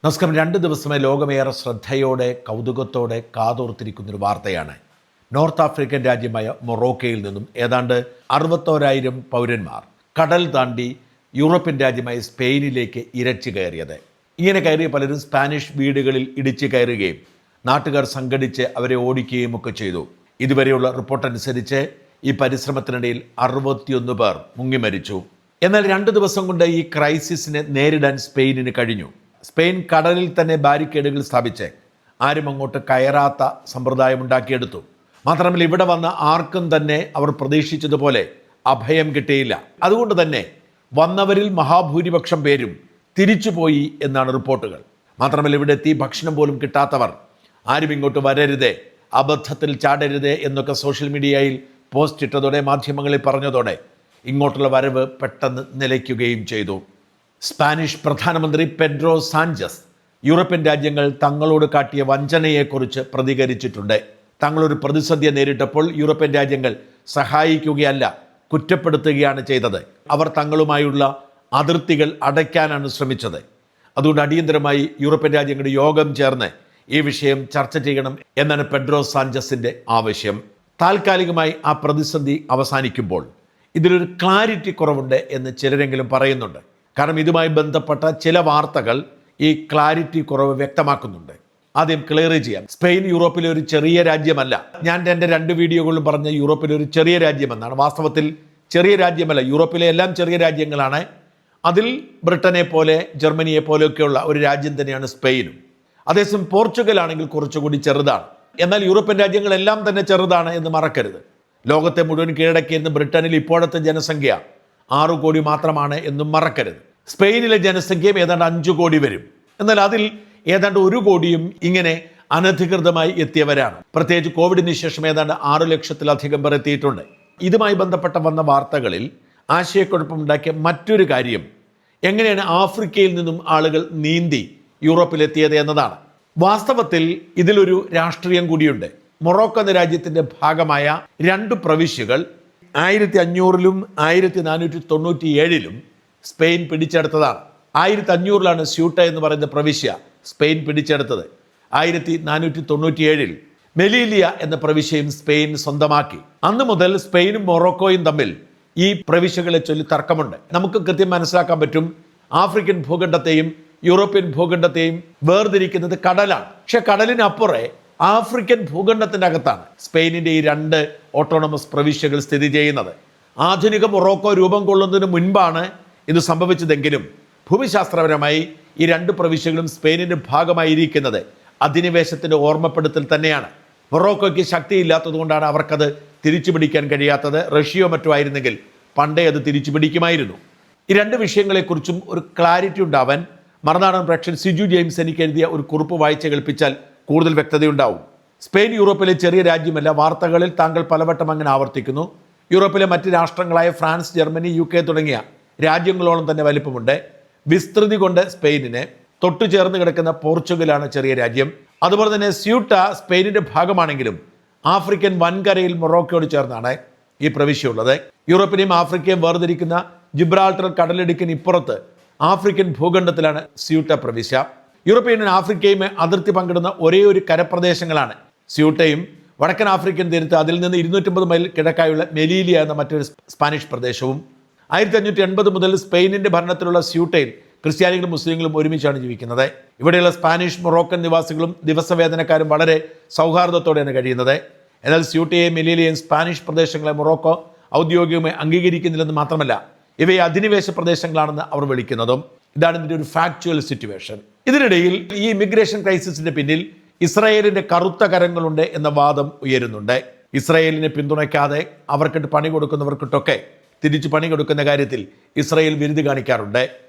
നമസ്കാരം. 2 ദിവസമായി ലോകമേറെ ശ്രദ്ധയോടെ കൗതുകത്തോടെ കാതോർത്തിരിക്കുന്നൊരു വാർത്തയാണ്. നോർത്ത് ആഫ്രിക്കൻ രാജ്യമായ മൊറോക്കയിൽ നിന്നും ഏതാണ്ട് 61,000 പൗരന്മാർ കടൽ താണ്ടി യൂറോപ്യൻ രാജ്യമായ സ്പെയിനിലേക്ക് ഇരച്ചു കയറിയത്. ഇങ്ങനെ കയറിയ പലരും സ്പാനിഷ് വീടുകളിൽ ഇടിച്ചു കയറുകയും നാട്ടുകാർ സംഘടിച്ച് അവരെ ഓടിക്കുകയും ഒക്കെ ചെയ്തു. ഇതുവരെയുള്ള റിപ്പോർട്ട് അനുസരിച്ച് ഈ പരിശ്രമത്തിനിടയിൽ 61 പേർ മുങ്ങി മരിച്ചു. എന്നാൽ 2 ദിവസം കൊണ്ട് ഈ ക്രൈസിസിനെ നേരിടാൻ സ്പെയിനിന് കഴിഞ്ഞു. സ്പെയിൻ കടലിൽ തന്നെ ബാരിക്കേഡുകൾ സ്ഥാപിച്ച് ആരും അങ്ങോട്ട് കയറാത്ത സമ്പ്രദായം ഉണ്ടാക്കിയെടുത്തു. മാത്രമല്ല, ഇവിടെ വന്ന ആർക്കും തന്നെ അവർ പ്രതീക്ഷിച്ചതുപോലെ അഭയം കിട്ടിയില്ല. അതുകൊണ്ട് തന്നെ വന്നവരിൽ മഹാഭൂരിപക്ഷം പേരും തിരിച്ചുപോയി എന്നാണ് റിപ്പോർട്ടുകൾ. മാത്രമല്ല, ഇവിടെ എത്തി ഭക്ഷണം പോലും കിട്ടാത്തവർ ആരും ഇങ്ങോട്ട് വരരുതേ, അബദ്ധത്തിൽ ചാടരുതേ എന്നൊക്കെ സോഷ്യൽ മീഡിയയിൽ പോസ്റ്റ് ഇട്ടതോടെ, മാധ്യമങ്ങളിൽ പറഞ്ഞതോടെ ഇങ്ങോട്ടുള്ള വരവ് പെട്ടെന്ന് നിലയ്ക്കുകയും ചെയ്തു. സ്പാനിഷ് പ്രധാനമന്ത്രി പെഡ്രോ സാഞ്ചസ് യൂറോപ്യൻ രാജ്യങ്ങൾ തങ്ങളോട് കാട്ടിയ വഞ്ചനയെക്കുറിച്ച് പ്രതികരിച്ചിട്ടുണ്ട്. തങ്ങളൊരു പ്രതിസന്ധിയെ നേരിട്ടപ്പോൾ യൂറോപ്യൻ രാജ്യങ്ങൾ സഹായിക്കുകയല്ല, കുറ്റപ്പെടുത്തുകയാണ് ചെയ്തത്. അവർ തങ്ങളുമായുള്ള അതിർത്തികൾ അടയ്ക്കാനാണ് ശ്രമിച്ചത്. അതുകൊണ്ട് അടിയന്തരമായി യൂറോപ്യൻ രാജ്യങ്ങളുടെ യോഗം ചേർന്ന് ഈ വിഷയം ചർച്ച ചെയ്യണം എന്നാണ് പെഡ്രോ സാഞ്ചസിൻ്റെ ആവശ്യം. താൽക്കാലികമായി ആ പ്രതിസന്ധി അവസാനിക്കുമ്പോൾ ഇതിലൊരു ക്ലാരിറ്റി കുറവുണ്ട് എന്ന് ചിലരെങ്കിലും പറയുന്നുണ്ട്. കാരണം ഇതുമായി ബന്ധപ്പെട്ട ചില വാർത്തകൾ ഈ ക്ലാരിറ്റി കുറവ് വ്യക്തമാക്കുന്നുണ്ട്. ആദ്യം ക്ലിയർ ചെയ്യാം. സ്പെയിൻ യൂറോപ്പിലെ ഒരു ചെറിയ രാജ്യമല്ല. ഞാൻ എൻ്റെ 2 വീഡിയോകളിലും പറഞ്ഞ യൂറോപ്പിലെ ഒരു ചെറിയ രാജ്യമെന്നാണ്. വാസ്തവത്തിൽ ചെറിയ രാജ്യമല്ല, യൂറോപ്പിലെ എല്ലാം ചെറിയ രാജ്യങ്ങളാണ്. അതിൽ ബ്രിട്ടനെ പോലെ ജർമ്മനിയെ പോലെയൊക്കെയുള്ള ഒരു രാജ്യം തന്നെയാണ് സ്പെയിനും. അതേസമയം പോർച്ചുഗൽ ആണെങ്കിൽ കുറച്ചുകൂടി ചെറുതാണ്. എന്നാൽ യൂറോപ്യൻ രാജ്യങ്ങളെല്ലാം തന്നെ ചെറുതാണ് എന്ന് മറക്കരുത്. ലോകത്തെ മുഴുവൻ കീഴടക്കിയിരുന്ന ബ്രിട്ടനിൽ ഇപ്പോഴത്തെ ജനസംഖ്യ 6 കോടി മാത്രമാണ് എന്നും മറക്കരുത്. സ്പെയിനിലെ ജനസംഖ്യയും ഏതാണ്ട് 5 കോടി വരും. എന്നാൽ അതിൽ ഏതാണ്ട് 1 കോടിയും ഇങ്ങനെ അനധികൃതമായി എത്തിയവരാണ്. പ്രത്യേകിച്ച് കോവിഡിന് ശേഷം ഏതാണ്ട് 6 ലക്ഷത്തിലധികം പേർ എത്തിയിട്ടുണ്ട്. ഇതുമായി ബന്ധപ്പെട്ട വന്ന വാർത്തകളിൽ ആശയക്കുഴപ്പമുണ്ടാക്കിയ മറ്റൊരു കാര്യം, എങ്ങനെയാണ് ആഫ്രിക്കയിൽ നിന്നും ആളുകൾ നീന്തി യൂറോപ്പിലെത്തിയത് എന്നതാണ്. വാസ്തവത്തിൽ ഇതിലൊരു രാഷ്ട്രീയം കൂടിയുണ്ട്. മൊറോക്കോ എന്ന രാജ്യത്തിൻ്റെ ഭാഗമായ 2 പ്രവിശ്യകൾ 1500-ലും 1497-ലും സ്പെയിൻ പിടിച്ചെടുത്തതാണ്. 1500-ലാണ് സ്യൂട്ട എന്ന് പറയുന്ന പ്രവിശ്യ സ്പെയിൻ പിടിച്ചെടുത്തത്. 1497-ൽ മെലീലിയ എന്ന പ്രവിശ്യയും സ്പെയിൻ സ്വന്തമാക്കി. അന്ന് മുതൽ സ്പെയിനും മൊറോക്കോയും തമ്മിൽ ഈ പ്രവിശ്യകളെ ചൊല്ലി തർക്കമുണ്ട്. നമുക്ക് കൃത്യം മനസ്സിലാക്കാൻ പറ്റും, ആഫ്രിക്കൻ ഭൂഖണ്ഡത്തെയും യൂറോപ്യൻ ഭൂഖണ്ഡത്തെയും വേർതിരിക്കുന്നത് കടലാണ്. പക്ഷെ കടലിനപ്പുറേ ആഫ്രിക്കൻ ഭൂഖണ്ഡത്തിൻ്റെ അകത്താണ് സ്പെയിനിൻ്റെ ഈ 2 ഓട്ടോണമസ് പ്രവിശ്യകൾ സ്ഥിതി ചെയ്യുന്നത്. ആധുനിക മൊറോക്കോ രൂപം കൊള്ളുന്നതിന് മുൻപാണ് ഇത് സംഭവിച്ചതെങ്കിലും ഭൂമിശാസ്ത്രപരമായി ഈ 2 പ്രവിശ്യകളും സ്പെയിനിൻ്റെ ഭാഗമായിരിക്കുന്നത് അധിനിവേശത്തിൻ്റെ ഓർമ്മപ്പെടുത്തൽ തന്നെയാണ്. മൊറോക്കോയ്ക്ക് ശക്തിയില്ലാത്തതുകൊണ്ടാണ് അവർക്കത് തിരിച്ചു പിടിക്കാൻ കഴിയാത്തത്. റഷ്യയോ മറ്റോ ആയിരുന്നെങ്കിൽ പണ്ടേ അത് തിരിച്ചു പിടിക്കുമായിരുന്നു. ഈ 2 വിഷയങ്ങളെക്കുറിച്ചും ഒരു ക്ലാരിറ്റി ഉണ്ടാവാൻ മറുനാടൻ പ്രേക്ഷകൻ സിജു ജെയിംസ് എനിക്ക് എഴുതിയ ഒരു കുറിപ്പ് വായിച്ച് കേൾപ്പിച്ചാൽ കൂടുതൽ വ്യക്തതയുണ്ടാവും. സ്പെയിൻ യൂറോപ്പിലെ ചെറിയ രാജ്യമല്ല. വാർത്തകളിൽ താങ്കൾ പലവട്ടം അങ്ങനെ ആവർത്തിക്കുന്നു. യൂറോപ്പിലെ മറ്റ് രാഷ്ട്രങ്ങളായ ഫ്രാൻസ്, ജർമ്മനി, UK തുടങ്ങിയ രാജ്യങ്ങളോളം തന്നെ വലിപ്പമുണ്ട്. വിസ്തൃതി കൊണ്ട് സ്പെയിനിന് തൊട്ടു ചേർന്ന് കിടക്കുന്ന പോർച്ചുഗലാണ് ചെറിയ രാജ്യം. അതുപോലെ തന്നെ സ്യൂട്ട സ്പെയിനിൻ്റെ ഭാഗമാണെങ്കിലും ആഫ്രിക്കൻ വൻകരയിൽ മൊറോക്കോയോട് ചേർന്നാണ് ഈ പ്രവിശ്യ ഉള്ളത്. യൂറോപ്പിനെയും ആഫ്രിക്കയും വേർതിരിക്കുന്ന ജിബ്രാൾട്ടർ കടലിടുക്കിന് ഇപ്പുറത്ത് ആഫ്രിക്കൻ ഭൂഖണ്ഡത്തിലാണ് സ്യൂട്ട പ്രവിശ്യ. യൂറോപ്യൻ ആഫ്രിക്കയും അതിർത്തി പങ്കിടുന്ന ഒരേ ഒരു കരപ്രദേശങ്ങളാണ് സ്യൂട്ടയും വടക്കൻ ആഫ്രിക്കൻ തീരത്ത് അതിൽ നിന്ന് 250 മൈൽ കിഴക്കായുള്ള മെലീലിയ എന്ന മറ്റൊരു സ്പാനിഷ് പ്രദേശവും. 1580 മുതൽ സ്പെയിനിൻ്റെ ഭരണത്തിലുള്ള സ്യൂട്ടയിൽ ക്രിസ്ത്യാനികളും മുസ്ലിങ്ങളും ഒരുമിച്ചാണ് ജീവിക്കുന്നത്. ഇവിടെയുള്ള സ്പാനിഷ് മൊറോക്കൻ നിവാസികളും ദിവസവേതനക്കാരും വളരെ സൗഹാർദ്ദത്തോടെയാണ് കഴിയുന്നത്. എന്നാൽ സ്യൂട്ടയെയും മെലീലിയയും സ്പാനിഷ് പ്രദേശങ്ങളെ മൊറോക്കോ ഔദ്യോഗികമായി അംഗീകരിക്കുന്നില്ലെന്ന് മാത്രമല്ല, ഇവയെ അധിനിവേശ പ്രദേശങ്ങളാണെന്ന് അവർ വിളിക്കുന്നതും. ഇതാണ് ഇതിൻ്റെ ഒരു ഫാക്ച്വൽ സിറ്റുവേഷൻ. ഇതിനിടയിൽ ഈ ഇമിഗ്രേഷൻ ക്രൈസിസിന്റെ പിന്നിൽ ഇസ്രായേലിന്റെ കറുത്ത കരങ്ങളുണ്ട് എന്ന വാദം ഉയരുന്നുണ്ട്. ഇസ്രായേലിനെ പിന്തുണയ്ക്കാതെ അവർക്കിട്ട് പണി കൊടുക്കുന്നവർക്കിട്ടൊക്കെ തിരിച്ചു പണി കൊടുക്കുന്ന കാര്യത്തിൽ ഇസ്രായേൽ വിരുദ്ധ കാണിക്കാറുണ്ട്.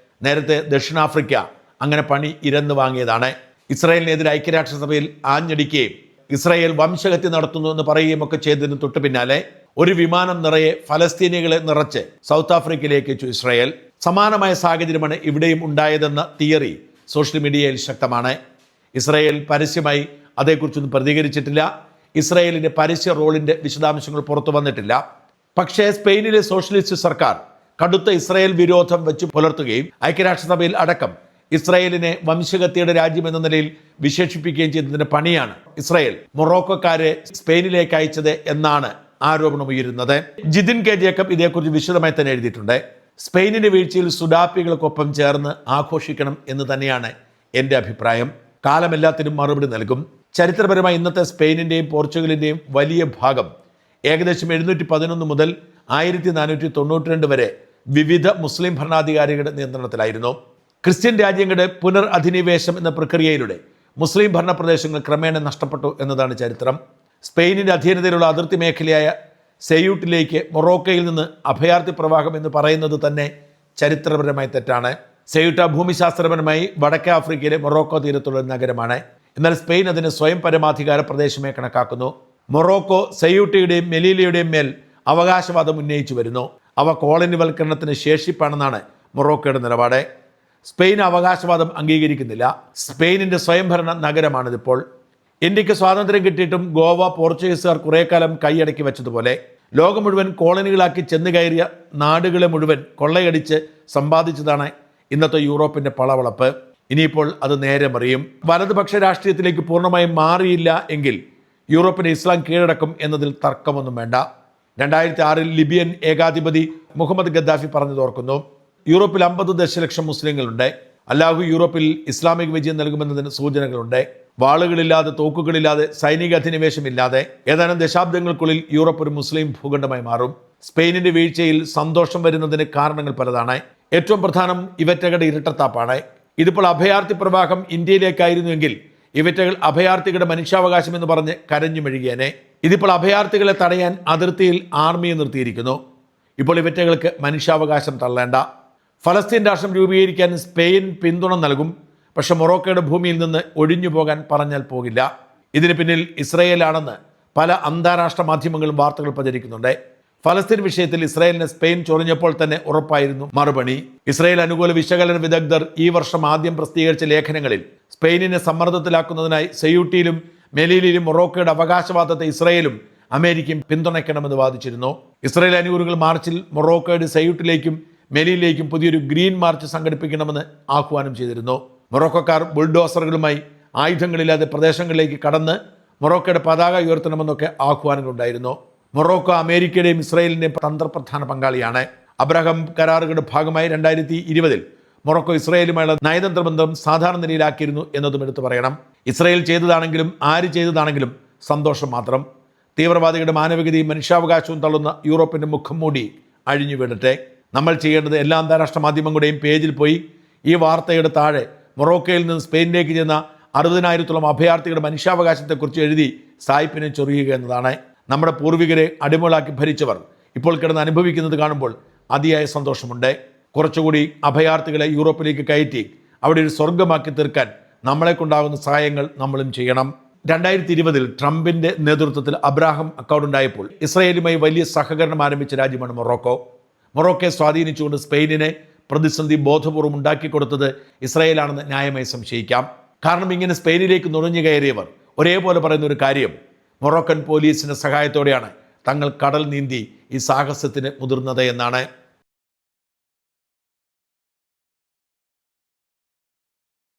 നേരത്തെ ദക്ഷിണാഫ്രിക്ക അങ്ങനെ പണി ഇരന്നു വാങ്ങിയതാണ്. ഇസ്രായേലിനെതിരെ ഐക്യരാഷ്ട്രസഭയിൽ ആഞ്ഞടിക്കുകയും ഇസ്രായേൽ വംശഹത്യ നടത്തുന്നു എന്ന് പറയുകയും ഒക്കെ ചെയ്തതിന് തൊട്ടു പിന്നാലെ ഒരു വിമാനം നിറയെ ഫലസ്തീനികളെ നിറച്ച് സൗത്ത് ആഫ്രിക്കയിലേക്ക് അയച്ചു ഇസ്രായേൽ. സമാനമായ സാഹചര്യമാണ് ഇവിടെയും ഉണ്ടായതെന്ന തിയറി സോഷ്യൽ മീഡിയയിൽ ശക്തമാണ്. ഇസ്രായേൽ പരസ്യമായി അതേക്കുറിച്ചൊന്നും പ്രതികരിച്ചിട്ടില്ല. ഇസ്രായേലിൻ്റെ പരസ്യ റോളിൻ്റെ വിശദാംശങ്ങൾ പുറത്തു വന്നിട്ടില്ല. പക്ഷേ സ്പെയിനിലെ സോഷ്യലിസ്റ്റ് സർക്കാർ കടുത്ത ഇസ്രായേൽ വിരോധം വെച്ച് പുലർത്തുകയും ഐക്യരാഷ്ട്രസഭയിൽ അടക്കം ഇസ്രായേലിനെ വംശഹത്യയുടെ രാജ്യം എന്ന നിലയിൽ വിശേഷിപ്പിക്കുകയും ചെയ്തതിന്റെ പണിയാണ് ഇസ്രായേൽ മൊറോക്കോക്കാരെ സ്പെയിനിലേക്ക് അയച്ചത് എന്നാണ് ആരോപണം ഉയരുന്നത്. ജിതിൻ കെ ജേക്കബ് ഇതേക്കുറിച്ച് വിശദമായി തന്നെ എഴുതിയിട്ടുണ്ട്. സ്പെയിനിന്റെ വീഴ്ചയിൽ സുഡാപ്പികൾക്കൊപ്പം ചേർന്ന് ആഘോഷിക്കണം എന്ന് തന്നെയാണ് എൻ്റെ അഭിപ്രായം. കാലമെല്ലാത്തിനും മറുപടി നൽകും. ചരിത്രപരമായി ഇന്നത്തെ സ്പെയിനിൻ്റെയും പോർച്ചുഗലിൻ്റെയും വലിയ ഭാഗം ഏകദേശം 711 മുതൽ 1492 വരെ വിവിധ മുസ്ലിം ഭരണാധികാരികളുടെ നിയന്ത്രണത്തിലായിരുന്നു. ക്രിസ്ത്യൻ രാജ്യങ്ങളുടെ പുനർ അധിനിവേശം എന്ന പ്രക്രിയയിലൂടെ മുസ്ലിം ഭരണ പ്രദേശങ്ങൾ ക്രമേണ നഷ്ടപ്പെട്ടു എന്നതാണ് ചരിത്രം. സ്പെയിനിൻ്റെ അധീനതയിലുള്ള അതിർത്തി മേഖലയായ സെയൂട്ടിലേക്ക് മൊറോക്കോയിൽ നിന്ന് അഭയാർത്ഥി പ്രവാഹം എന്ന് പറയുന്നത് തന്നെ ചരിത്രപരമായി തെറ്റാണ്. സെയൂട്ട ഭൂമിശാസ്ത്രപരമായി വടക്കേ ആഫ്രിക്കയിലെ മൊറോക്കോ തീരത്തുള്ള നഗരമാണ്. എന്നാൽ സ്പെയിൻ അതിന് സ്വയം പരമാധികാര പ്രദേശമായി കണക്കാക്കുന്നു. മൊറോക്കോ സെയൂട്ടയുടെയും മെലീലയുടെയും മേൽ അവകാശവാദം ഉന്നയിച്ചു വരുന്നു. അവ കോളനിവൽക്കരണത്തിന് ശേഷിപ്പാണെന്നാണ് മൊറോക്കോയുടെ നിലപാട്. സ്പെയിൻ അവകാശവാദം അംഗീകരിക്കുന്നില്ല. സ്പെയിനിൻ്റെ സ്വയംഭരണ നഗരമാണിതിപ്പോൾ. ഇന്ത്യക്ക് സ്വാതന്ത്ര്യം കിട്ടിയിട്ടും ഗോവ പോർച്ചുഗീസുകാർ കുറേ കാലം കൈയടക്കി വെച്ചതുപോലെ ലോകം മുഴുവൻ കോളനികളാക്കി ചെന്ന് കയറിയ നാടുകളെ മുഴുവൻ കൊള്ളയടിച്ച് സമ്പാദിച്ചതാണ് ഇന്നത്തെ യൂറോപ്പിൻ്റെ പളവളപ്പ്. ഇനിയിപ്പോൾ അത് നേരെ മറിയും. വലതുപക്ഷ രാഷ്ട്രീയത്തിലേക്ക് പൂർണ്ണമായും മാറിയില്ല എങ്കിൽ യൂറോപ്പിനെ ഇസ്ലാം കീഴടക്കും എന്നതിൽ തർക്കമൊന്നും വേണ്ട. 2006 ലിബിയൻ ഏകാധിപതി മുഹമ്മദ് ഗദ്ദാഫി പറഞ്ഞതോർക്കുന്നു. യൂറോപ്പിൽ 50 ദശലക്ഷം മുസ്ലിങ്ങളുണ്ട്. അല്ലാഹു യൂറോപ്പിൽ ഇസ്ലാമിക വിജയം നൽകുമെന്നതിന് സൂചനകളുണ്ട്. വാളുകളില്ലാതെ, തോക്കുകളില്ലാതെ, സൈനിക അധിനിവേശമില്ലാതെ ഏതാനും ദശാബ്ദങ്ങൾക്കുള്ളിൽ യൂറോപ്പ് ഒരു മുസ്ലിം ഭൂഖണ്ഡമായി മാറും. സ്പെയിനിന്റെ വീഴ്ചയിൽ സന്തോഷം വരുന്നതിന് കാരണങ്ങൾ പലതാണ്. ഏറ്റവും പ്രധാനം ഇവറ്റകളുടെ ഇരട്ടത്താപ്പാണ്. ഇതിപ്പോൾ അഭയാർത്ഥി പ്രവാഹം ഇന്ത്യയിലേക്കായിരുന്നുവെങ്കിൽ ഇവറ്റകൾ അഭയാർത്ഥികളുടെ മനുഷ്യാവകാശം എന്ന് പറഞ്ഞ് കരഞ്ഞു മെഴുകിയേനെ. ഇതിപ്പോൾ അഭയാർത്ഥികളെ തടയാൻ അതിർത്തിയിൽ ആർമിയെ നിർത്തിയിരിക്കുന്നു. ഇപ്പോൾ ഇവറ്റകൾക്ക് മനുഷ്യാവകാശം തള്ളേണ്ട. ഫലസ്തീൻ രാഷ്ട്രം രൂപീകരിക്കാൻ സ്പെയിൻ പിന്തുണ നൽകും. പക്ഷെ മൊറോക്കോയുടെ ഭൂമിയിൽ നിന്ന് ഒഴിഞ്ഞു പോകാൻ പറഞ്ഞാൽ പോകില്ല. ഇതിന് പിന്നിൽ ഇസ്രയേലാണെന്ന് പല അന്താരാഷ്ട്ര മാധ്യമങ്ങളും വാർത്തകൾ പ്രചരിക്കുന്നുണ്ട്. ഫലസ്തീൻ വിഷയത്തിൽ ഇസ്രായേലിനെ സ്പെയിൻ ചൊറിഞ്ഞപ്പോൾ തന്നെ ഉറപ്പായിരുന്നു മറുപടി. ഇസ്രായേൽ അനുകൂല വിശകലന വിദഗ്ധർ ഈ വർഷം ആദ്യം പ്രസിദ്ധീകരിച്ച ലേഖനങ്ങളിൽ സ്പെയിനിനെ സമ്മർദ്ദത്തിലാക്കുന്നതിനായി സെയൂട്ടിയിലും മെലീലയിലും മൊറോക്കോയുടെ അവകാശവാദത്തെ ഇസ്രായേലും അമേരിക്കയും പിന്തുണയ്ക്കണമെന്ന് വാദിച്ചിരുന്നു. ഇസ്രായേൽ അനുകൂലികൾ മാർച്ചിൽ മൊറോക്കോയുടെ സെയൂട്ടിലേക്കും മെലീലയിലേക്കും പുതിയൊരു ഗ്രീൻ മാർച്ച് സംഘടിപ്പിക്കണമെന്ന് ആഹ്വാനം ചെയ്തിരുന്നു. മൊറോക്കോക്കാർ ബുൾഡോസറുകളുമായി ആയുധങ്ങളില്ലാതെ പ്രദേശങ്ങളിലേക്ക് കടന്ന് മൊറോക്കോയുടെ പതാക ഉയർത്തണമെന്നൊക്കെ ആഹ്വാനങ്ങളുണ്ടായിരുന്നു. മൊറോക്കോ അമേരിക്കയുടെയും ഇസ്രായേലിൻ്റെയും തന്ത്രപ്രധാന പങ്കാളിയാണ്. അബ്രഹാം കരാറുകളുടെ ഭാഗമായി 2020 മൊറോക്കോ ഇസ്രായേലുമായുള്ള നയതന്ത്ര ബന്ധം സാധാരണ നിലയിലാക്കിയിരുന്നു എന്നതും എടുത്തു പറയണം. ഇസ്രായേൽ ചെയ്തതാണെങ്കിലും ആര് ചെയ്തതാണെങ്കിലും സന്തോഷം മാത്രം. തീവ്രവാദികളുടെ മാനവികതയും മനുഷ്യാവകാശവും തള്ളുന്ന യൂറോപ്പിൻ്റെ മുഖം മൂടി അഴിഞ്ഞു വീഴട്ടെ. നമ്മൾ ചെയ്യേണ്ടത് എല്ലാ അന്താരാഷ്ട്ര മാധ്യമങ്ങളുടെയും പേജിൽ പോയി ഈ വാർത്തയുടെ താഴെ മൊറോക്കോയിൽ നിന്ന് സ്പെയിനിലേക്ക് ചെന്ന 60,000-ഓളം അഭയാർത്ഥികളുടെ മനുഷ്യാവകാശത്തെക്കുറിച്ച് എഴുതി സായിപ്പിനെ ചൊറിയുക എന്നതാണ്. നമ്മുടെ പൂർവികരെ അടിമകളാക്കി ഭരിച്ചവർ ഇപ്പോൾ കിടന്ന് അനുഭവിക്കുന്നത് കാണുമ്പോൾ അതിയായ സന്തോഷമുണ്ട്. കുറച്ചുകൂടി അഭയാർത്ഥികളെ യൂറോപ്പിലേക്ക് കയറ്റി അവിടെ ഒരു സ്വർഗമാക്കി തീർക്കാൻ നമ്മളെ കൊണ്ടാകുന്ന സഹായങ്ങൾ നമ്മളും ചെയ്യണം. 2020 ട്രംപിന്റെ നേതൃത്വത്തിൽ അബ്രാഹം അക്കൗണ്ട് ഉണ്ടായപ്പോൾ ഇസ്രായേലുമായി വലിയ സഹകരണം ആരംഭിച്ച രാജ്യമാണ് മൊറോക്കോ. മൊറോക്കോയെ സ്വാധീനിച്ചുകൊണ്ട് സ്പെയിനിനെ പ്രതിസന്ധി ബോധപൂർവ്വം ഉണ്ടാക്കിക്കൊടുത്തത് ഇസ്രായേലാണെന്ന് ന്യായമായി സംശയിക്കാം. കാരണം ഇങ്ങനെ സ്പെയിനിലേക്ക് നുഴഞ്ഞു കയറിയവർ ഒരേപോലെ പറയുന്ന ഒരു കാര്യം, മൊറോക്കൻ പോലീസിന്റെ സഹായത്തോടെയാണ് തങ്ങൾ കടൽ നീന്തി ഈ സാഹസത്തിന് മുതിർന്നത് എന്നാണ്.